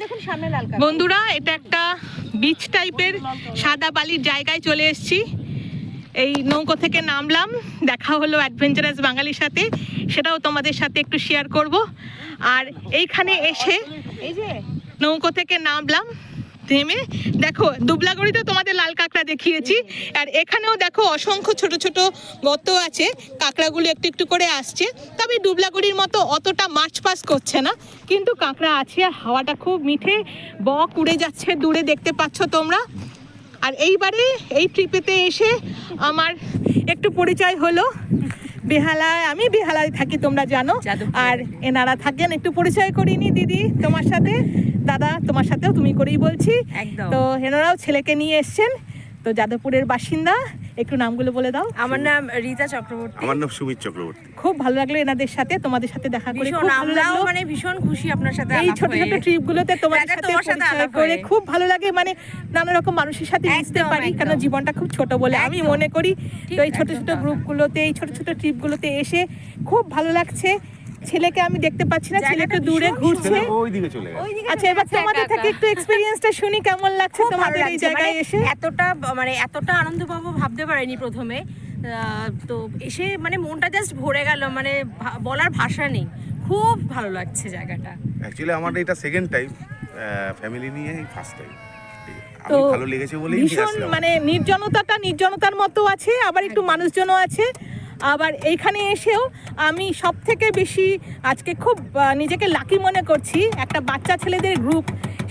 দেখুন সামনে লাল কাঁকড়া। বন্ধুরা, এটা একটা বিচ টাইপের সাদা বালির জায়গায় চলে এসেছি। এই নৌকো থেকে নামলাম, দেখা হলো অ্যাডভেঞ্চারাস বাঙালির সাথে, সেটাও তোমাদের সাথে একটু শেয়ার করব। আর এইখানে এসে এই যে নৌকো থেকে নামলাম, নেমে দেখো দুবলাগড়িতে তোমাদের লাল কাঁকড়া দেখিয়েছি, আর এখানেও দেখো অসংখ্য ছোট ছোট গর্ত আছে, কাঁকড়াগুলো একটু একটু করে আসছে। তবে দুবলাগড়ির মতো অতটা মাছ পাস করছে না, কিন্তু কাঁকড়া আছে আর হাওয়াটা খুব মিঠে, বক উড়ে যাচ্ছে দূরে, দেখতে পাচ্ছ তোমরা। আর এইবারে এই ট্রিপেতে এসে আমার একটু পরিচয় হলো বেহালায়, আমি বেহালায় থাকি তোমরা জানো, আর এনারা থাকেন, একটু পরিচয় করিনি দিদি তোমার সাথে, দাদা তোমার সাথেও তুমি করেই বলছি। তো এনারাও ছেলেকে নিয়ে এসছেন, তো যাদবপুরের বাসিন্দা। একটু নামগুলো বলে দাও। আমার নাম রীতা চক্রবর্তী। আমার নাম সুমিত চক্রবর্তী। খুব ভালো লাগলো এনাদের সাথে, তোমাদের সাথে দেখা করে খুব ভালো লাগলো। মানে ভীষণ খুশি আপনার সাথে এই ছোট ছোট ট্রিপ গুলোতে তোমাদের সাথে পরিচয় করে খুব ভালো লাগে, মানে নানা রকম মানুষের সাথে মিশতে পারি, কারণ জীবনটা খুব ছোট বলে আমি মনে করি। তো এই ছোট ছোট গ্রুপ গুলোতে, এই ছোট ছোট ট্রিপ গুলোতে এসে খুব ভালো লাগছে। ছেলেকে আমি দেখতে পাচ্ছি না, ছেলে একটু দূরে ঘুরছে। ওইদিকে চলে গেছে। আচ্ছা, এবার তোমাদের থেকে একটু এক্সপেরিয়েন্সটা শুনি, কেমন লাগছে তোমাদের এই জায়গায় এসে? এতটা আনন্দ পাবো ভাবতে পারিনি প্রথমে। তো এসে মানে মনটা জাস্ট ভরে গেল, মানে বলার ভাষা নেই, খুব ভালো লাগছে জায়গাটা। অ্যাকচুয়ালি আমার এটা সেকেন্ড টাইম, ফ্যামিলি নিয়ে ফার্স্ট টাইম। তো ভালো লেগেছে বলেই ভীষণ মানে নির্জনতার মতো আছে, আবার একটু মানুষজনও আছে। আবার এইখানে এসেও আমি সব থেকে বেশি আজকে খুব নিজেকে লাকি মনে করছি, একটা বাচ্চা ছেলেদের গ্রুপ,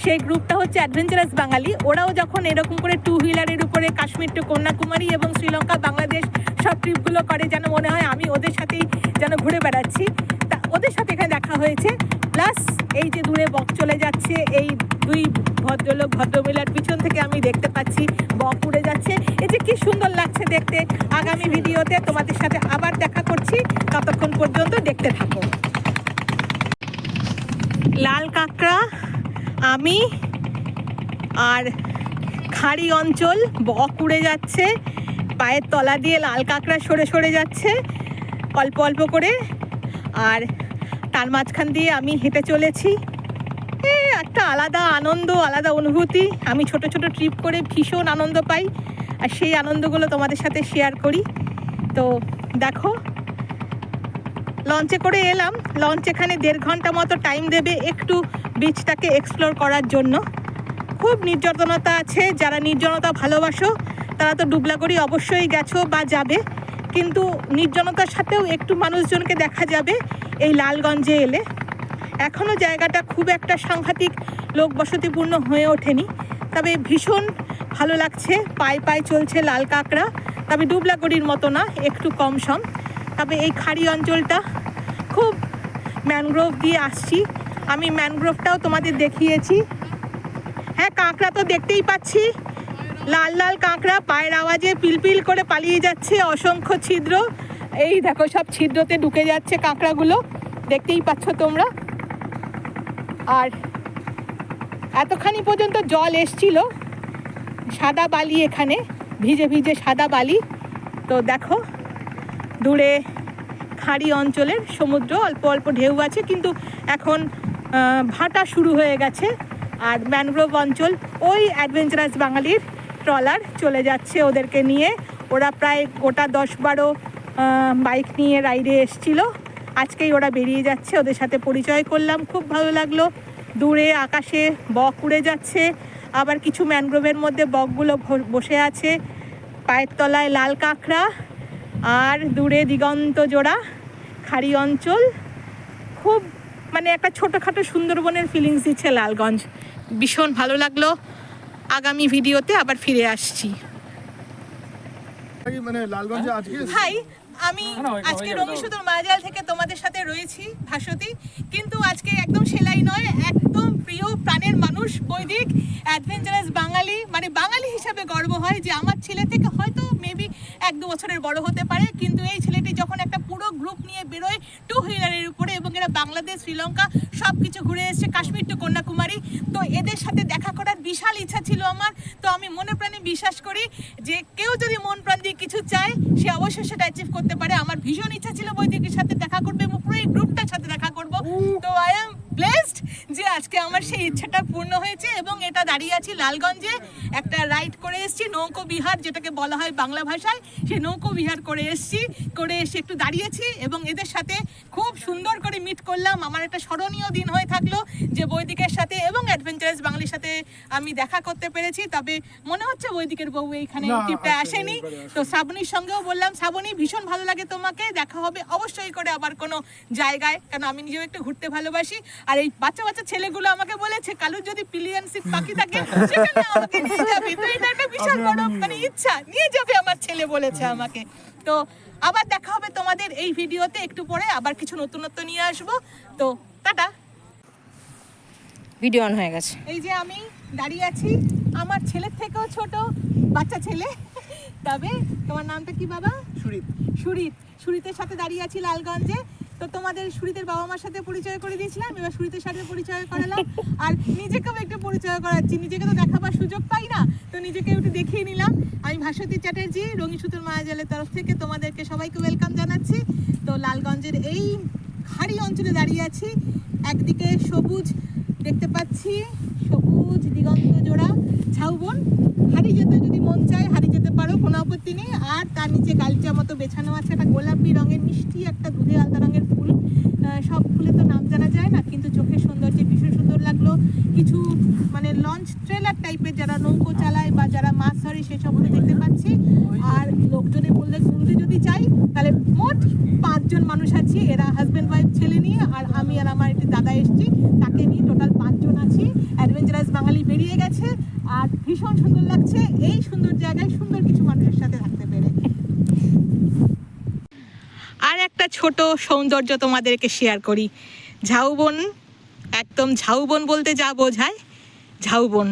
সেই গ্রুপটা হচ্ছে অ্যাডভেঞ্চারাস বাঙালি। ওরাও যখন এরকম করে টু হুইলারের উপরে কাশ্মীর টু কন্যাকুমারী এবং শ্রীলঙ্কা বাংলাদেশ সব ট্রিপগুলো করে, যেন মনে হয় আমি ওদের সাথেই যেন ঘুরে বেড়াচ্ছি। তা ওদের সাথে এখানে দেখা হয়েছে, প্লাস এই যে দূরে বক চলে যাচ্ছে, এই দুই ভদ্রলোক ভদ্রমহিলার পিছন থেকে আমি দেখতে পাচ্ছি বক উড়ে যাচ্ছে। এই যে কি সুন্দর লাগছে দেখতে। আগামী ভিডিওতে তোমাদের সাথে আবার দেখা করছি, ততক্ষণ পর্যন্ত দেখতে থাকো। লাল কাঁকড়া, আমি আর খাড়ি অঞ্চল, বক উড়ে যাচ্ছে, পায়ের তলা দিয়ে লাল কাঁকড়া সরে সরে যাচ্ছে অল্প অল্প করে, আর তার মাঝখান দিয়ে আমি হেঁটে চলেছি। একটা আলাদা আনন্দ, আলাদা অনুভূতি। আমি ছোট ছোট ট্রিপ করে ভীষণ আনন্দ পাই, আর সেই আনন্দগুলো তোমাদের সাথে শেয়ার করি। তো দেখো, লঞ্চে করে এলাম, লঞ্চ এখানে 1.5 ঘন্টা মতো টাইম দেবে একটু বিচটাকে এক্সপ্লোর করার জন্য। খুব নির্জনতা আছে, যারা নির্জনতা ভালোবাসো তারা তো ডুবলাগড়ি অবশ্যই গেছো বা যাবে, কিন্তু নির্জনতার সাথেও একটু মানুষজনকে দেখা যাবে এই লালগঞ্জে এলে। এখনও জায়গাটা খুব একটা সাংঘাতিক লোকবসতিপূর্ণ হয়ে ওঠেনি, তবে ভীষণ ভালো লাগছে। পায়ে পায়ে চলছে লাল কাঁকড়া, তবে ডুবলাগড়ির মতো না, একটু কম সম। তবে এই খাড়ি অঞ্চলটা খুব ম্যানগ্রোভ দিয়ে আসছি আমি, ম্যানগ্রোভটাও তোমাদের দেখিয়েছি। হ্যাঁ, কাঁকড়া তো দেখতেই পাচ্ছি, লাল লাল কাঁকড়া পায়ের আওয়াজে পিলপিল করে পালিয়ে যাচ্ছে, অসংখ্য ছিদ্র, এই দেখো সব ছিদ্রতে ঢুকে যাচ্ছে কাঁকড়াগুলো, দেখতেই পাচ্ছ তোমরা। আর এতখানি পর্যন্ত জল এসছিল, সাদা বালি, এখানে ভিজে ভিজে সাদা বালি। তো দেখো দূরে খাড়ি অঞ্চলের সমুদ্র, অল্প অল্প ঢেউ আছে, কিন্তু এখন ভাটা শুরু হয়ে গেছে। আর ম্যানগ্রোভ অঞ্চল, ওই অ্যাডভেঞ্চারাস বাঙালির ট্রলার চলে যাচ্ছে ওদেরকে নিয়ে। ওরা প্রায় গোটা 10-12 বাইক নিয়ে রাইডে এসছিল, আজকেই ওরা বেরিয়ে যাচ্ছে। ওদের সাথে পরিচয় করলাম, খুব ভালো লাগলো। দূরে আকাশে বক উড়ে যাচ্ছে, আবার কিছু ম্যানগ্রোভের মধ্যে বকগুলো বসে আছে, পায়ের তলায় লাল কাঁকড়া, আর দূরে দিগন্ত জোড়া খাড়ি অঞ্চল। খুব মানে একটা ছোটোখাটো সুন্দরবনের ফিলিংস দিচ্ছে লালগঞ্জ, ভীষণ ভালো লাগলো। আগামী ভিডিওতে আবার ফিরে আসছি। মানে লালগঞ্জে আজকে হাই, আমি আজকে রঙিসুতোর মায়াজাল থেকে তোমাদের সাথে রয়েছি ভাসতী, কিন্তু আজকে একদম সেলাই নয়, একদম প্রিয় প্রাণের মানুষ বৈদিক অ্যাডভেঞ্চারাস বাঙালি, মানে বাঙালি হিসাবে গর্ব হয় যে আমার ছেলে থেকে হয়তো মেবি 1-2 বছরের বড় হতে পারে, কিন্তু এই ছেলেটি যখন একটা পুরো গ্রুপ নিয়ে বেরোয় টু হুইলারের উপরে, এবং এরা বাংলাদেশ শ্রীলঙ্কা সব কিছু ঘুরে এসছে, কাশ্মীর টু কন্যাকুমারী, তো এদের সাথে দেখা করার বিশাল ইচ্ছা ছিল আমার। তো আমি মনে প্রাণে বিশ্বাস করি যে কেউ যদি মন প্রাণ দিয়ে কিছু চায়, সে অবশ্যই সেটা অ্যাচিভ করতে পারে। আমার ভীষণ ইচ্ছা ছিল বৈদিকের সাথে দেখা করবে এবং পুরো এই গ্রুপটার সাথে দেখা করবো। তো আই এম ব্লেসড যে আজকে আমার সেই ইচ্ছাটা পূর্ণ হয়েছে। এবং এটা দাঁড়িয়ে আছি লালগঞ্জে, একটা রাইড করে এসেছি, নৌকো বিহার যেটাকে বলা হয় বাংলা ভাষায়, সেই নৌকো বিহার করে এসেছি, করে এসে একটু দাঁড়িয়েছি এবং এদের সাথে খুব সুন্দর করে মিট করলাম। আমার একটা স্মরণীয় দিন হয়ে থাকলো যে বৈদিকের সাথে এবং অ্যাডভেঞ্চারাস বাঙালির সাথে আমি দেখা করতে পেরেছি। তবে মনে হচ্ছে বৈদিকের বউ এইখানে ট্রিপটা আসেনি। তো শ্রাবণীর সঙ্গেও বললাম, শ্রাবণী ভীষণ ভালো লাগে তোমাকে, দেখা হবে অবশ্যই করে আবার কোনো জায়গায়, কারণ আমি নিজেও একটু ঘুরতে ভালোবাসি। আর এই বাচ্চা বাচ্চা ছেলেগুলো আমাকে বলেছে কালুর যদি পিলিয়ন সিট বাকি থাকে সেখানে আমাকে নিয়ে যাবে। তো এটা একটা বিশাল বড় মানে ইচ্ছা, নিয়ে যাবে আমার ছেলে বলেছে আমাকে। তো আবার দেখা হবে তোমাদের এই ভিডিওতে একটু পরে, আবার কিছু নতুনত্ব নিয়ে আসবো। তো টাটা। ভিডিও অন হয়ে গেছে। এই যে আমি দাঁড়িয়ে আছি, আমার ছেলের থেকেও ছোট বাচ্চা ছেলে। তবে তোমার নামটা কি বাবা? সুরিত। সুরিত, সুরিতের সাথে দাঁড়িয়ে আছি লালগঞ্জে। তো তোমাদের সুরিতের বাবা মার সাথে পরিচয় করে দিয়েছিলাম, এবার সুরিতের সাথে পরিচয় করালাম। আর নিজেকেও একটু পরিচয় করাচ্ছি, নিজেকে তো দেখাবার সুযোগ পাই না, তো নিজেকে একটু দেখিয়ে নিলাম। আমি ভাস্বতী চ্যাটার্জি, রঙিন সুতোর মায়াজালের তরফ থেকে তোমাদেরকে সবাইকে ওয়েলকাম জানাচ্ছি। তো লালগঞ্জের এই খাড়ি অঞ্চলে দাঁড়িয়ে আছি, একদিকে সবুজ দেখতে পাচ্ছি, সবুজ দিগন্ত জোড়া ঝাউবন, হারিয়ে যেতে যদি মন চায় হারিয়ে যেতে পারো, কোনো আপত্তি নেই। আর তার নিচে গালিচা মতো বেছানো আছে একটা গোলাপি রঙের মিষ্টি একটা দুধে আলতা রঙের ফুল। সব ফুলের তো নাম জানা যায় না, কিন্তু চোখের সৌন্দর্যে ভীষণ সুন্দর লাগলো। কিছু মানে লঞ্চ ট্রেলার টাইপের যারা নৌকো চালায় বা যারা মাছ ধরে সেসবগুলো দেখতে পাচ্ছি। আর লোকজনে বললে ঘুরতে যদি চাই তাহলে মোট 5 জন মানুষ আছি, এরা হাজব্যান্ড ওয়াইফ ছেলে নিয়ে, আর আমি আর আমার একটি দাদা এসেছি, তাকে নিয়ে টোটাল 5 জন আছি। অ্যাডভেঞ্চারাস বাঙালি বেরিয়ে গেছে আর ভীষণ সুন্দর লাগছে এই সুন্দর জায়গায় সুন্দর কিছু মানুষের সাথে থাকতে পেরে। আর একটা ছোট সৌন্দর্য তোমাদেরকে শেয়ার করি, ঝাউবন, একদম ঝাউবন বলতে যা বোঝায় ঝাউবন,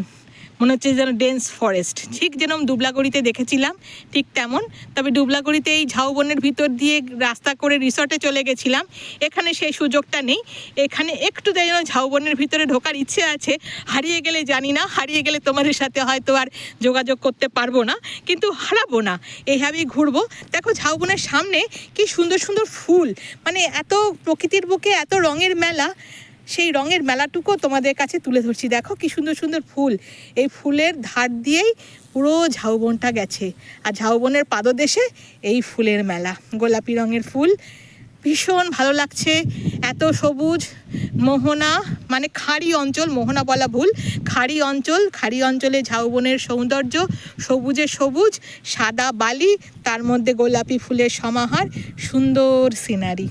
মনে হচ্ছে যেন ডেন্স ফরেস্ট, ঠিক যেরকম ডুবলাগড়িতে দেখেছিলাম ঠিক তেমন। তবে ডুবলাগড়িতে এই ঝাউবনের ভিতর দিয়ে রাস্তা করে রিসর্টে চলে গেছিলাম, এখানে সেই সুযোগটা নেই। এখানে একটু যেন ঝাউবনের ভিতরে ঢোকার ইচ্ছে আছে, হারিয়ে গেলে জানি না, হারিয়ে গেলে তোমাদের সাথে হয়তো আর যোগাযোগ করতে পারবো না, কিন্তু হারাবো না, এইভাবেই ঘুরবো। দেখো ঝাউবনের সামনে কি সুন্দর সুন্দর ফুল, মানে এত প্রকৃতির বুকে এত রঙের মেলা, সেই রঙের মেলাটুকু তোমাদের কাছে তুলে ধরছি। দেখো কি সুন্দর সুন্দর ফুল, এই ফুলের ধার দিয়েই পুরো ঝাউবনটা গেছে, আর ঝাউবনের পাদদেশে এই ফুলের মেলা, গোলাপি রঙের ফুল, ভীষণ ভালো লাগছে। এত সবুজ, মোহনা মানে খাড়ি অঞ্চল, মোহনা বলা ভুল, খাড়ি অঞ্চল, খাড়ি অঞ্চলে ঝাউবনের সৌন্দর্য, সবুজে সবুজ, সাদা বালি, তার মধ্যে গোলাপি ফুলের সমাহার, সুন্দর সিনারি।